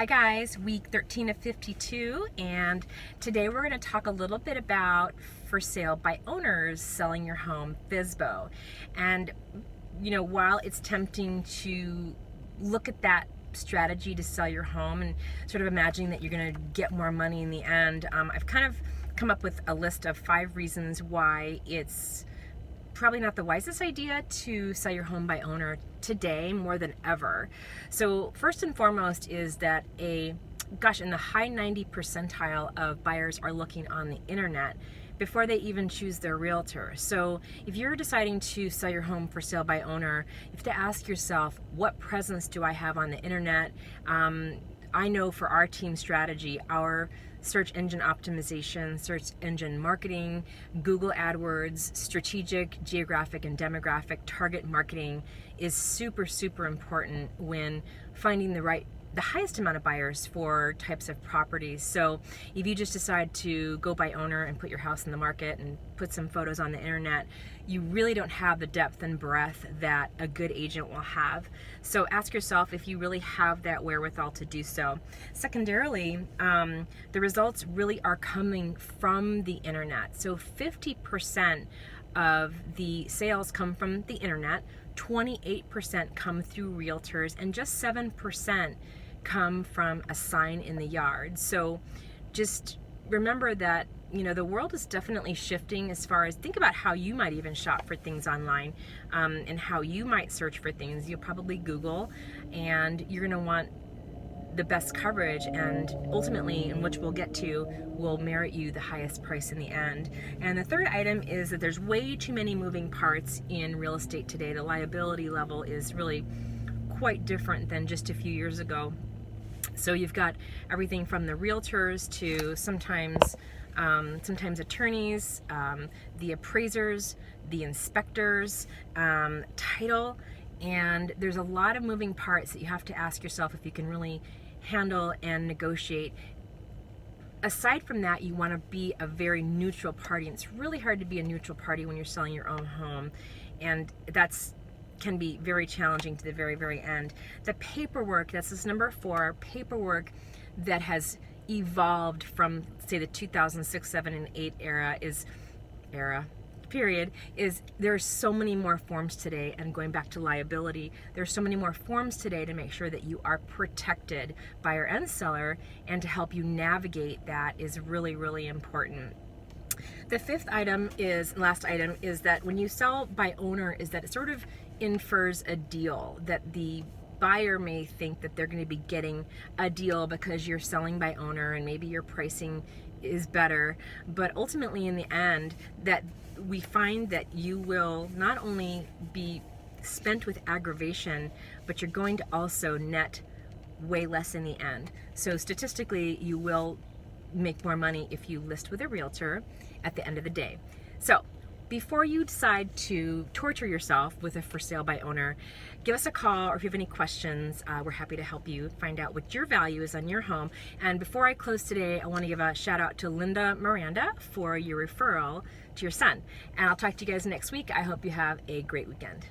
Hi guys, week 13 of 52, and today we're going to talk a little bit about for sale by owners selling your home, FSBO. And while it's tempting to look at that strategy to sell your home and sort of imagining that you're going to get more money in the end, I've kind of come up with a list of 5 reasons why it's probably not the wisest idea to sell your home by owner today more than ever. So first and foremost is that in the high 90 percentile of buyers are looking on the internet before they even choose their realtor. So if you're deciding to sell your home for sale by owner, you have to ask yourself, what presence do I have on the internet? I know for our team strategy, our search engine optimization, search engine marketing, Google AdWords, strategic, geographic, and demographic target marketing is super, super important when finding the highest amount of buyers for types of properties. So if you just decide to go by owner and put your house in the market and put some photos on the internet, you really don't have the depth and breadth that a good agent will have. So ask yourself if you really have that wherewithal to do so. Secondarily, the results really are coming from the internet. So 50% of the sales come from the internet, 28% come through realtors, and just 7% come from a sign in the yard. So just remember that the world is definitely shifting as far as think about how you might even shop for things online, and how you might search for things. You'll probably Google, and you're going to want the best coverage, and ultimately, in which we'll get to, will merit you the highest price in the end. And the third item is that there's way too many moving parts in real estate today. The liability level is really quite different than just a few years ago. So you've got everything from the realtors to sometimes attorneys, the appraisers, the inspectors, title, and there's a lot of moving parts that you have to ask yourself if you can really handle and negotiate. Aside from that, you want to be a very neutral party, and it's really hard to be a neutral party when you're selling your own home, and can be very challenging to the very, very end. The paperwork, that's this number 4, paperwork that has evolved from, say, the 2006, 7, and 8 period, is there's so many more forms today. And going back to liability, there's so many more forms today to make sure that you are protected, buyer and seller, and to help you navigate that is really, really important. The last item is that when you sell by owner, is that it sort of infers a deal, that the buyer may think that they're going to be getting a deal because you're selling by owner and maybe your pricing is better. But ultimately, in the end, that we find that you will not only be spent with aggravation, but you're going to also net way less in the end. So statistically, you will make more money if you list with a realtor at the end of the day. So before you decide to torture yourself with a for sale by owner, give us a call, or if you have any questions, we're happy to help you find out what your value is on your home. And before I close today, I want to give a shout out to Linda Miranda for your referral to your son. And I'll talk to you guys next week. I hope you have a great weekend.